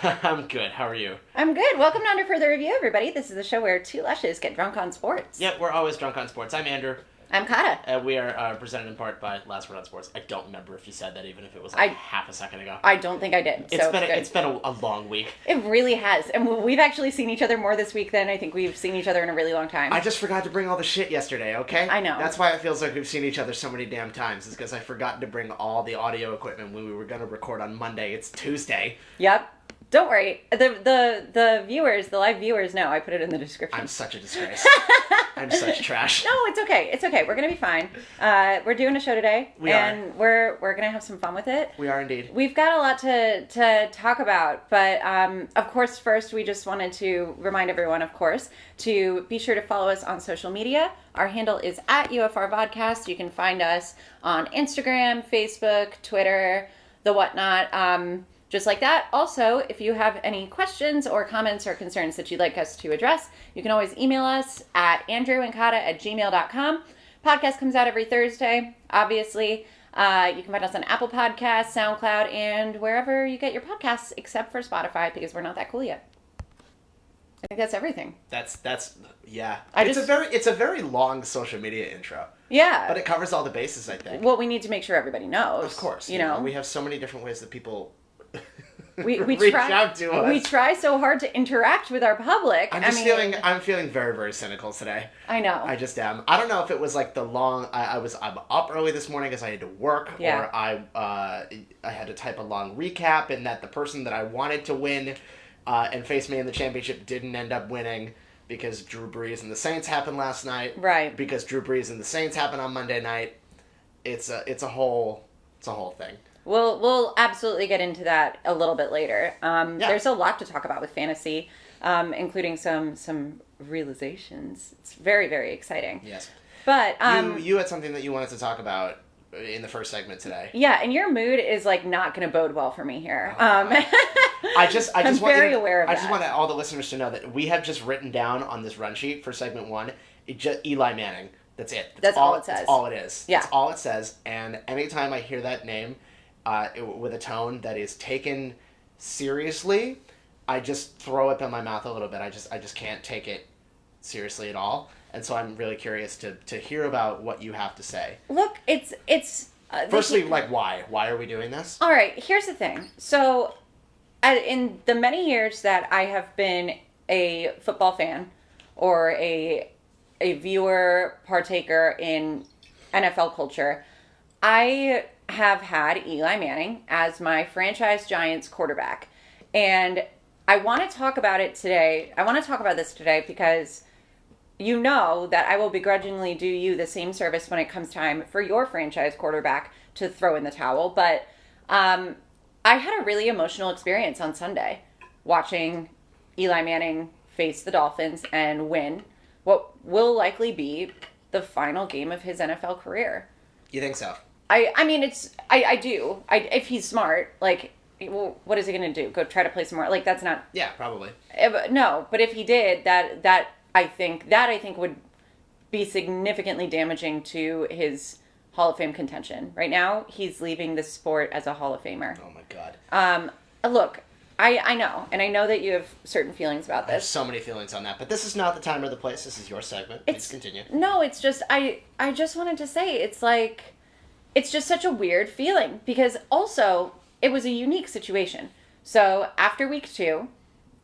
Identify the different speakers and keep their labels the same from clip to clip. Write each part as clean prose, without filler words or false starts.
Speaker 1: I'm good. How are you?
Speaker 2: I'm good. Welcome to Under Further Review, everybody. This is the show where two lushes get drunk on sports.
Speaker 1: Yeah, we're always drunk on sports. I'm Andrew.
Speaker 2: I'm Kata.
Speaker 1: And we are presented in part by Last Word on Sports. I don't remember if you said that, even if it was like half a second ago.
Speaker 2: I don't think I did.
Speaker 1: It's been a long week.
Speaker 2: It really has. And we've actually seen each other more this week than I think we've seen each other in a really long time.
Speaker 1: I just forgot to bring all the shit yesterday, okay?
Speaker 2: I know.
Speaker 1: That's why it feels like we've seen each other so many damn times, is because I forgot to bring all the audio equipment when we were going to record on Monday. It's Tuesday.
Speaker 2: Yep. Don't worry. The viewers, the live viewers know. I put it in the description.
Speaker 1: I'm such a disgrace. I'm such trash.
Speaker 2: No, it's okay. It's okay. We're going to be fine. We're doing a show today. And we're going to have some fun with it.
Speaker 1: We are indeed.
Speaker 2: We've got a lot to talk about. But, of course, first we just wanted to remind everyone, of course, to be sure to follow us on social media. Our handle is at UFR Vodcast. You can find us on Instagram, Facebook, Twitter, the whatnot. Just like that. Also, if you have any questions or comments or concerns that you'd like us to address, you can always email us at andrewandkata@gmail.com. Podcast comes out every Thursday, obviously. You can find us on Apple Podcasts, SoundCloud, and wherever you get your podcasts, except for Spotify, because we're not that cool yet. I think that's everything.
Speaker 1: Yeah. It's a very long social media intro.
Speaker 2: Yeah.
Speaker 1: But it covers all the bases, I think.
Speaker 2: Well, we need to make sure everybody knows.
Speaker 1: Of course.
Speaker 2: You know?
Speaker 1: We have so many different ways that people
Speaker 2: we
Speaker 1: reach out to us.
Speaker 2: We try so hard to interact with our public.
Speaker 1: I'm feeling very, very cynical today.
Speaker 2: I know.
Speaker 1: I just am. I don't know if it was like I'm up early this morning because I had to work, or I had to type a long recap, and that the person that I wanted to win and face me in the championship didn't end up winning because Drew Brees and the Saints happened last night.
Speaker 2: Right.
Speaker 1: Because Drew Brees and the Saints happened on Monday night. It's a whole thing.
Speaker 2: We'll absolutely get into that a little bit later. There's a lot to talk about with fantasy, including some realizations. It's very, very exciting.
Speaker 1: Yes.
Speaker 2: But
Speaker 1: you had something that you wanted to talk about in the first segment today.
Speaker 2: Yeah, and your mood is like not going to bode well for me here.
Speaker 1: I just
Speaker 2: I'm
Speaker 1: want
Speaker 2: very aware of
Speaker 1: I
Speaker 2: that.
Speaker 1: just want all the listeners to know that we have just written down on this run sheet for segment 1, Eli Manning. That's it.
Speaker 2: That's all it says.
Speaker 1: That's all it is.
Speaker 2: Yeah.
Speaker 1: That's all it says. And anytime I hear that name, with a tone that is taken seriously, I just throw up in my mouth a little bit. I just can't take it seriously at all. And so I'm really curious to hear about what you have to say.
Speaker 2: Look, it's
Speaker 1: firstly, why? Why are we doing this?
Speaker 2: All right, here's the thing. So, in the many years that I have been a football fan or a viewer, partaker in NFL culture, I have had Eli Manning as my franchise Giants quarterback. And I want to talk about it today. I want to talk about this today because you know that I will begrudgingly do you the same service when it comes time for your franchise quarterback to throw in the towel. But I had a really emotional experience on Sunday watching Eli Manning face the Dolphins and win what will likely be the final game of his NFL career.
Speaker 1: You think so?
Speaker 2: I mean, I do. If he's smart, like, well, what is he going to do? Go try to play some more? Like, that's not...
Speaker 1: Yeah, probably.
Speaker 2: No, but if he did, that I think would be significantly damaging to his Hall of Fame contention. Right now, he's leaving the sport as a Hall of Famer.
Speaker 1: Oh, my God.
Speaker 2: Look, I know, and I know that you have certain feelings about this.
Speaker 1: I have so many feelings on that, but this is not the time or the place. This is your segment. Please continue.
Speaker 2: No, it's just, I just wanted to say, it's just such a weird feeling because also it was a unique situation. So after week 2,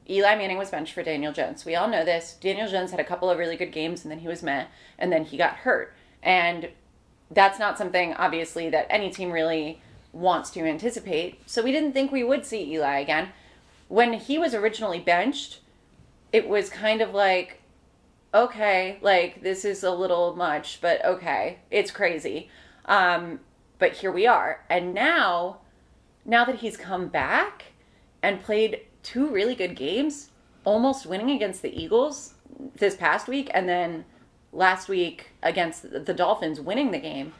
Speaker 2: Eli Manning was benched for Daniel Jones. We all know this. Daniel Jones had a couple of really good games and then he was meh, and then he got hurt. And that's not something, obviously, that any team really wants to anticipate. So we didn't think we would see Eli again. When he was originally benched, it was kind of like, okay, like this is a little much, but okay, it's crazy. But here we are. And now that he's come back and played 2 really good games, almost winning against the Eagles this past week, and then last week against the Dolphins winning the game,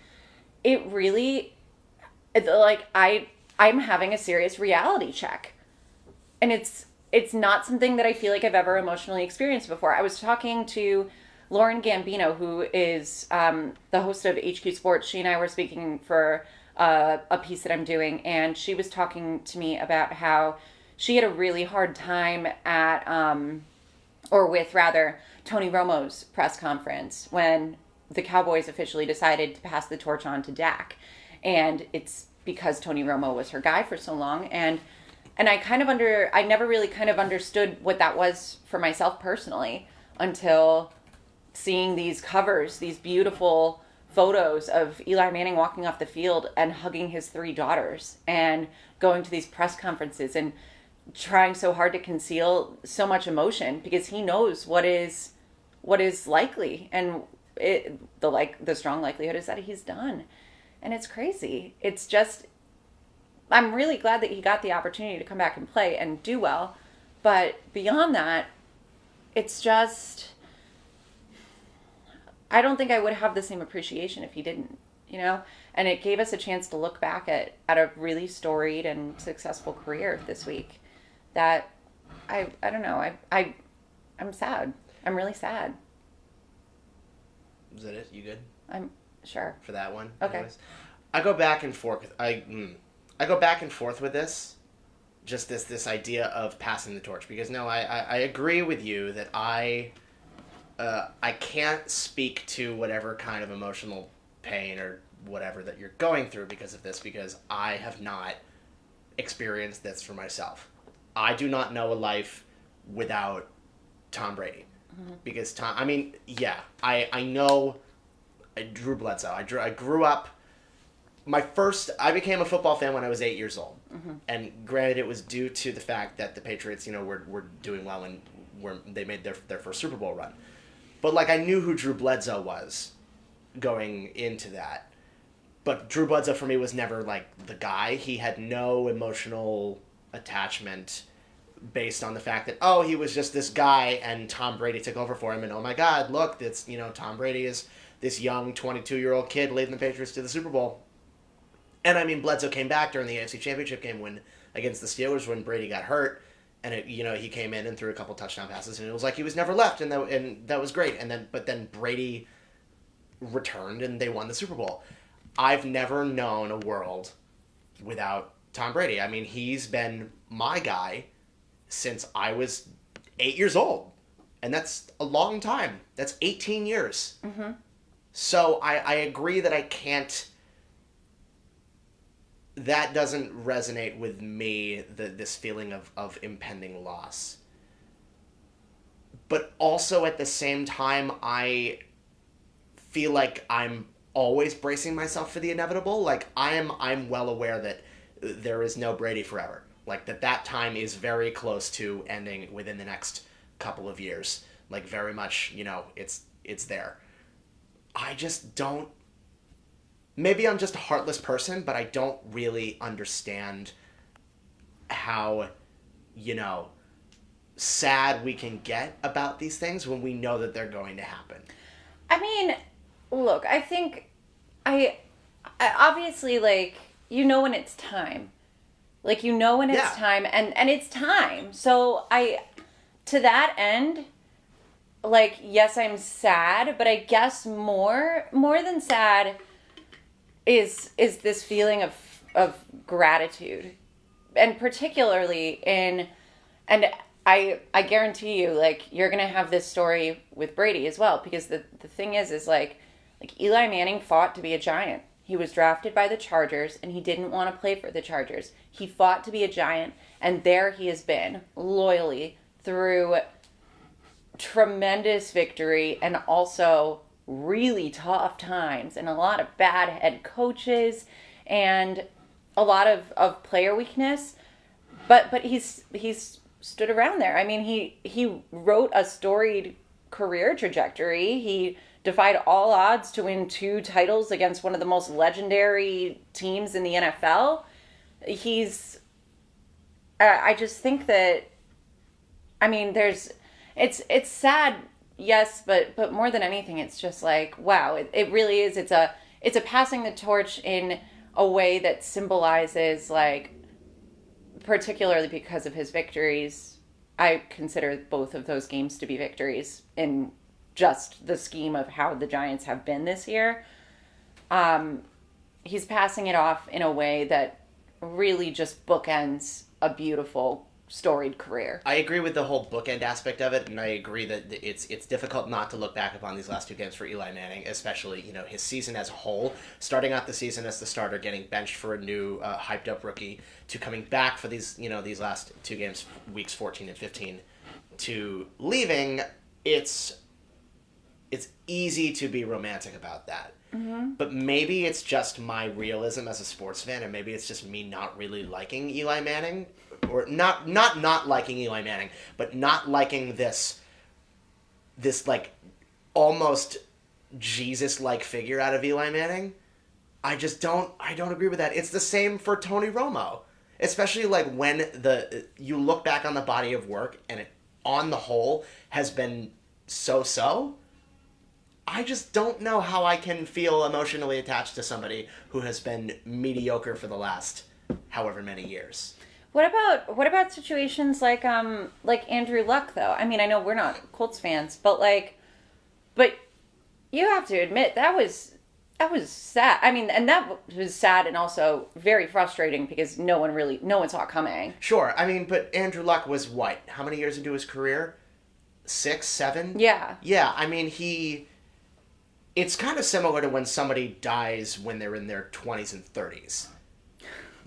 Speaker 2: it really, like, I'm having a serious reality check. And it's not something that I feel like I've ever emotionally experienced before. I was talking to Lauren Gambino, who is the host of HQ Sports. She and I were speaking for a piece that I'm doing, and she was talking to me about how she had a really hard time at, or with rather, Tony Romo's press conference when the Cowboys officially decided to pass the torch on to Dak. And it's because Tony Romo was her guy for so long. And I never really kind of understood what that was for myself personally until seeing these covers, these beautiful photos of Eli Manning walking off the field and hugging his 3 daughters and going to these press conferences and trying so hard to conceal so much emotion because he knows what is likely, and the strong likelihood is that he's done. And it's crazy. It's just, I'm really glad that he got the opportunity to come back and play and do well. But beyond that, it's just, I don't think I would have the same appreciation if he didn't, And it gave us a chance to look back at a really storied and successful career this week that I don't know. I'm sad. I'm really sad.
Speaker 1: Is that it? You good?
Speaker 2: I'm sure.
Speaker 1: For that one?
Speaker 2: Okay.
Speaker 1: Anyways. I go back and forth. I go back and forth with this. Just this idea of passing the torch. Because, no, I agree with you that I can't speak to whatever kind of emotional pain or whatever that you're going through because of this, because I have not experienced this for myself. I do not know a life without Tom Brady. Mm-hmm. Because I know Drew Bledsoe. I grew up, I became a football fan when I was 8 years old. Mm-hmm. And granted, it was due to the fact that the Patriots, were doing well and they made their first Super Bowl run. But, I knew who Drew Bledsoe was going into that. But Drew Bledsoe, for me, was never, the guy. He had no emotional attachment based on the fact that, he was just this guy and Tom Brady took over for him. And, oh, my God, look, it's, Tom Brady is this young 22-year-old kid leading the Patriots to the Super Bowl. And, Bledsoe came back during the AFC Championship game against the Steelers when Brady got hurt. And he came in and threw a couple touchdown passes, and it was like he was never left, and that was great. But then Brady returned, and they won the Super Bowl. I've never known a world without Tom Brady. He's been my guy since I was 8 years old, and that's a long time. That's 18 years. Mm-hmm. So I agree that I can't. That doesn't resonate with me, this feeling of impending loss. But also at the same time, I feel like I'm always bracing myself for the inevitable. I'm well aware that there is no Brady forever. That time is very close to ending within the next couple of years. Very much, it's there. I just don't. Maybe I'm just a heartless person, but I don't really understand how, sad we can get about these things when we know that they're going to happen.
Speaker 2: Look, I think I obviously, when it's time. When it's time, and it's time. So to that end, yes, I'm sad, but I guess more than sad is this feeling of gratitude, and particularly and I guarantee you, you're gonna have this story with Brady as well, because the thing is Eli Manning fought to be a Giant. He was drafted by the Chargers, and he didn't want to play for the Chargers. He fought to be a Giant, and there he has been loyally through tremendous victory and also really tough times and a lot of bad head coaches and a lot of player weakness, but he's stood around there. He wrote a storied career trajectory. He defied all odds to win 2 titles against one of the most legendary teams in the NFL. I just think that it's sad. Yes, but more than anything, it's just wow, it really is. It's a passing the torch in a way that symbolizes, particularly because of his victories. I consider both of those games to be victories in just the scheme of how the Giants have been this year. He's passing it off in a way that really just bookends a beautiful storied career.
Speaker 1: I agree with the whole bookend aspect of it, and I agree that it's difficult not to look back upon these last two games for Eli Manning, especially, his season as a whole, starting out the season as the starter, getting benched for a new hyped up rookie, to coming back for these last two games, weeks 14 and 15, to leaving. It's easy to be romantic about that.
Speaker 2: Mm-hmm.
Speaker 1: But maybe it's just my realism as a sports fan, and maybe it's just me not really liking Eli Manning, or not liking Eli Manning, but not liking this like almost Jesus-like figure out of Eli Manning. I don't agree with that. It's the same for Tony Romo, especially like when you look back on the body of work and it, on the whole, has been so. I just don't know how I can feel emotionally attached to somebody who has been mediocre for the last however many years.
Speaker 2: What about situations like Andrew Luck though? I mean, I know we're not Colts fans, but you have to admit that was sad. I mean, and that was sad and also very frustrating because no one saw it coming.
Speaker 1: Sure. I mean, but Andrew Luck was what? How many years into his career? 6, 7?
Speaker 2: Yeah.
Speaker 1: Yeah, I mean, it's kind of similar to when somebody dies when they're in their 20s and 30s.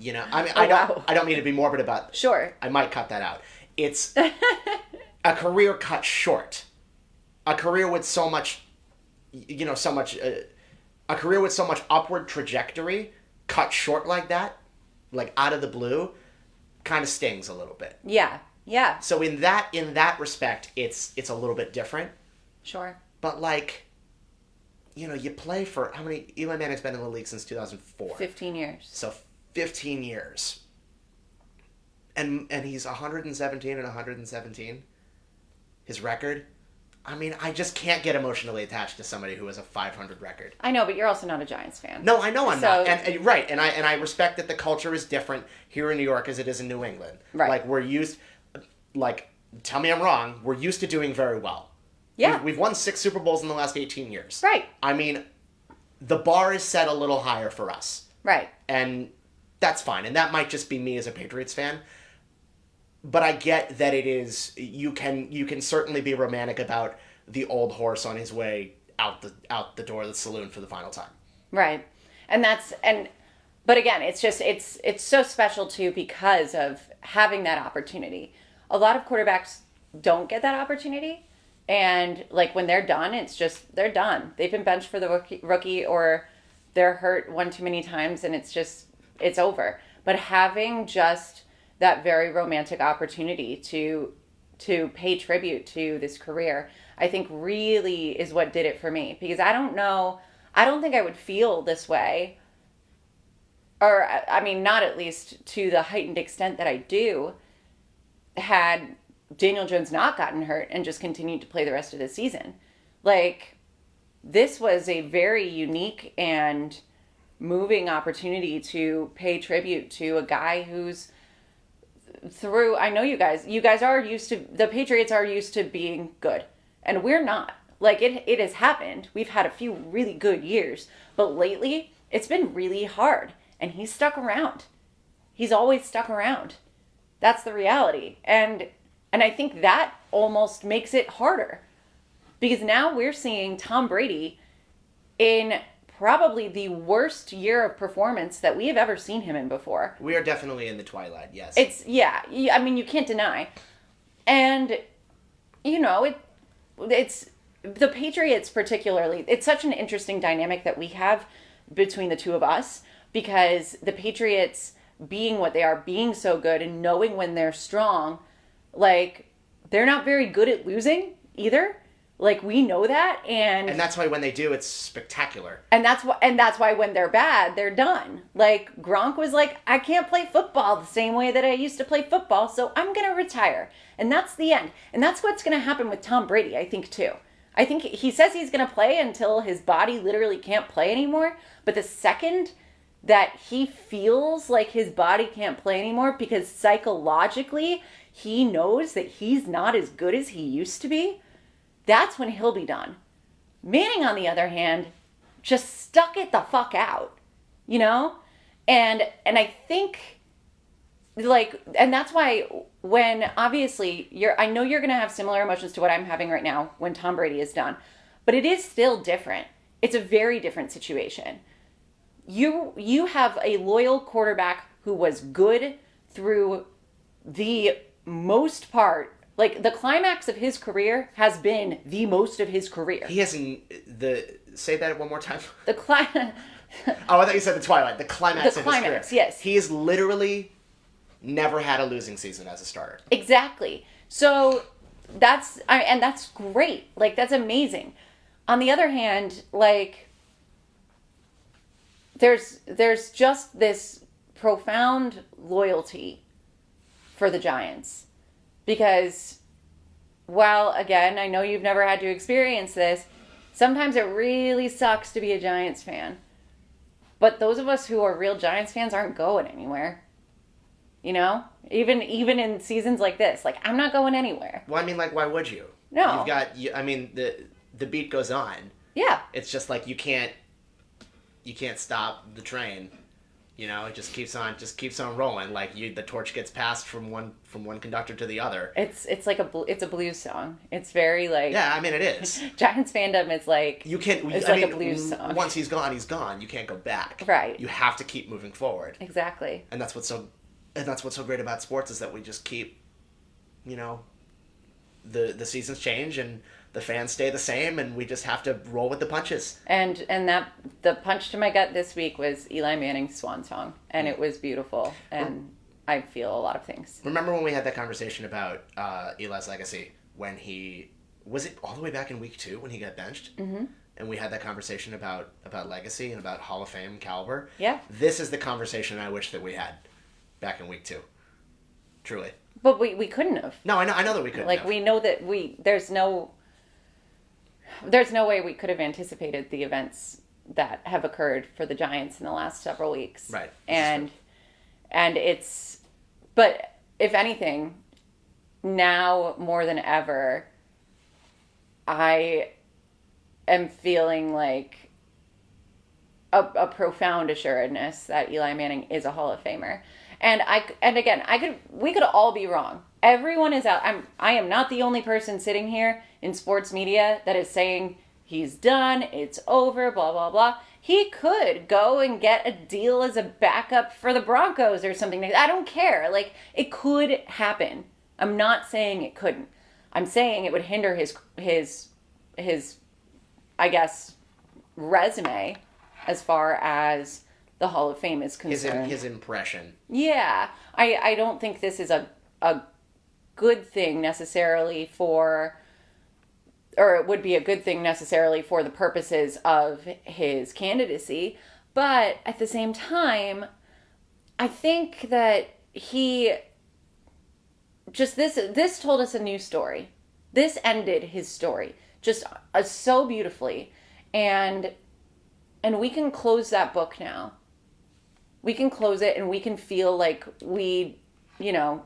Speaker 1: I mean, I don't mean to be morbid about.
Speaker 2: Sure.
Speaker 1: I might cut that out. It's a career cut short. A career with so much, a career with so much upward trajectory cut short like that, like out of the blue, kind of stings a little bit.
Speaker 2: Yeah. Yeah.
Speaker 1: So in that respect, it's a little bit different.
Speaker 2: Sure.
Speaker 1: But like, you play for how many? Eli Manning's been in the league since 2004.
Speaker 2: 15 years.
Speaker 1: So 15 years. And he's 117 and 117. His record. I mean, I just can't get emotionally attached to somebody who has a 500 record.
Speaker 2: I know, but you're also not a Giants fan.
Speaker 1: No, I know I'm not. And right, and I respect that the culture is different here in New York as it is in New England.
Speaker 2: Right.
Speaker 1: Like we're used, tell me I'm wrong. We're used to doing very well.
Speaker 2: Yeah.
Speaker 1: We've won 6 Super Bowls in the last 18 years.
Speaker 2: Right.
Speaker 1: I mean, the bar is set a little higher for us.
Speaker 2: Right.
Speaker 1: And that's fine. And that might just be me as a Patriots fan. But I get that it is, you can certainly be romantic about the old horse on his way out the door of the saloon for the final time.
Speaker 2: Right. But again, it's so special too because of having that opportunity. A lot of quarterbacks don't get that opportunity. And like when they're done, they're done. They've been benched for the rookie or they're hurt one too many times and it's over. But having just that very romantic opportunity to pay tribute to this career, I think really is what did it for me. Because I don't think I would feel this way, or I mean, not at least to the heightened extent that I do, had Daniel Jones not gotten hurt and just continued to play the rest of the season. Like, this was a very unique and moving opportunity to pay tribute to a guy who's I know you guys are used to, the Patriots are used to being good, and we're not. Like, it has happened. We've had a few really good years, but lately it's been really hard, and he's stuck around. He's always stuck around. That's the reality. And I think that almost makes it harder, because now we're seeing Tom Brady in probably the worst year of performance that we have ever seen him in before.
Speaker 1: We are definitely in the twilight, yes.
Speaker 2: I mean, you can't deny. And, it's the Patriots particularly, it's such an interesting dynamic that we have between the two of us, because the Patriots being what they are, being so good and knowing when they're strong, like, they're not very good at losing either. Like, we know that, and
Speaker 1: that's why when they do, it's spectacular.
Speaker 2: And that's why when they're bad, they're done. Like, Gronk was like, I can't play football the same way that I used to play football, so I'm going to retire. And that's the end. And that's what's going to happen with Tom Brady, I think, too. I think he says he's going to play until his body literally can't play anymore. But the second that he feels like his body can't play anymore because psychologically he knows that he's not as good as he used to be, that's when he'll be done. Manning, on the other hand, just stuck it the fuck out, And I think like, and that's why when obviously I know you're going to have similar emotions to what I'm having right now when Tom Brady is done, but it is still different. It's a very different situation. You have a loyal quarterback who was good through the most part. Like, the climax of his career has been the most of his career.
Speaker 1: He hasn't... Say that one more time.
Speaker 2: The climax...
Speaker 1: Oh, I thought you said the twilight. The climax of his career.
Speaker 2: Yes.
Speaker 1: He has literally never had a losing season as a starter.
Speaker 2: Exactly. So, that's great. Like, that's amazing. On the other hand, like... There's just this profound loyalty for the Giants. Because, while, again, I know you've never had to experience this, sometimes it really sucks to be a Giants fan. But those of us who are real Giants fans aren't going anywhere. You know? Even in seasons like this. Like, I'm not going anywhere.
Speaker 1: Well, I mean, like, why would you?
Speaker 2: No.
Speaker 1: You've got... I mean, the beat goes on.
Speaker 2: Yeah.
Speaker 1: It's just like you can't stop the train. You know, it just keeps on rolling. Like, the torch gets passed from one conductor to the other.
Speaker 2: It's like a blues song. It's very like...
Speaker 1: Yeah, I mean, it is.
Speaker 2: Giants fandom is like...
Speaker 1: a
Speaker 2: blues song.
Speaker 1: Once he's gone, he's gone. You can't go back.
Speaker 2: Right.
Speaker 1: You have to keep moving forward.
Speaker 2: Exactly.
Speaker 1: And that's what's so great about sports, is that we just keep, you know, the seasons change and the fans stay the same, and we just have to roll with the punches.
Speaker 2: And that the punch to my gut this week was Eli Manning's swan song, and it was beautiful, and I feel a lot of things.
Speaker 1: Remember when we had that conversation about Eli's legacy, when was it all the way back in week 2 when he got benched? Mm-hmm. And we had that conversation about legacy and about Hall of Fame caliber.
Speaker 2: Yeah.
Speaker 1: This is the conversation I wish that we had back in week 2. Truly.
Speaker 2: But we couldn't have.
Speaker 1: No, I know that we couldn't.
Speaker 2: Like, we know that there's no way we could have anticipated the events that have occurred for the Giants in the last several weeks.
Speaker 1: Right.
Speaker 2: And but if anything, now more than ever, I am feeling like a profound assuredness that Eli Manning is a Hall of Famer. And we could all be wrong. Everyone is out. I am not the only person sitting here in sports media that is saying he's done, it's over, blah, blah, blah. He could go and get a deal as a backup for the Broncos or something. I don't care. Like, it could happen. I'm not saying it couldn't. I'm saying it would hinder his I guess, resume as far as the Hall of Fame is concerned.
Speaker 1: His impression.
Speaker 2: Yeah. I don't think this is a good thing necessarily or it would be a good thing necessarily for the purposes of his candidacy. But at the same time, I think that this told us a new story. This ended his story just so beautifully. And we can close that book now. We can close it, and we can feel like we, you know,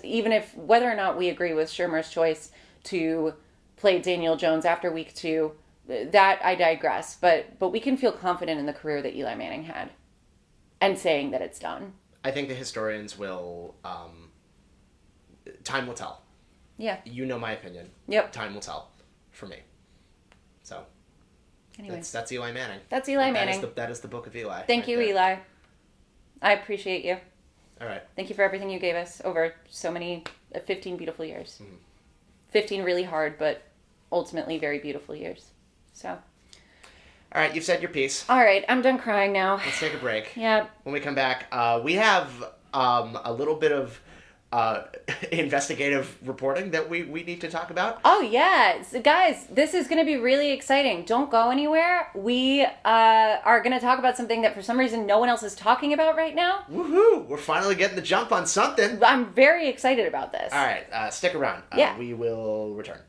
Speaker 2: even if whether or not we agree with Shermer's choice to play Daniel Jones after week 2, that I digress. But we can feel confident in the career that Eli Manning had, and saying that it's done.
Speaker 1: I think the historians will. Time will tell.
Speaker 2: Yeah.
Speaker 1: You know my opinion.
Speaker 2: Yep.
Speaker 1: Time will tell, for me. So.
Speaker 2: Anyways.
Speaker 1: That's Eli Manning.
Speaker 2: That's Eli Manning.
Speaker 1: That is the book of Eli.
Speaker 2: Thank you, Eli. I appreciate you.
Speaker 1: All right.
Speaker 2: Thank you for everything you gave us over so many 15 beautiful years.
Speaker 1: Mm-hmm.
Speaker 2: 15 really hard, but ultimately very beautiful years. So.
Speaker 1: All right, you've said your piece.
Speaker 2: All right, I'm done crying now.
Speaker 1: Let's take a break.
Speaker 2: Yeah.
Speaker 1: When we come back, we have a little bit of investigative reporting that we need to talk about.
Speaker 2: Oh, yeah. So guys, this is going to be really exciting. Don't go anywhere. We are going to talk about something that for some reason no one else is talking about right now.
Speaker 1: Woohoo! We're finally getting the jump on something.
Speaker 2: I'm very excited about this.
Speaker 1: All right, stick around.
Speaker 2: Yeah.
Speaker 1: We will return.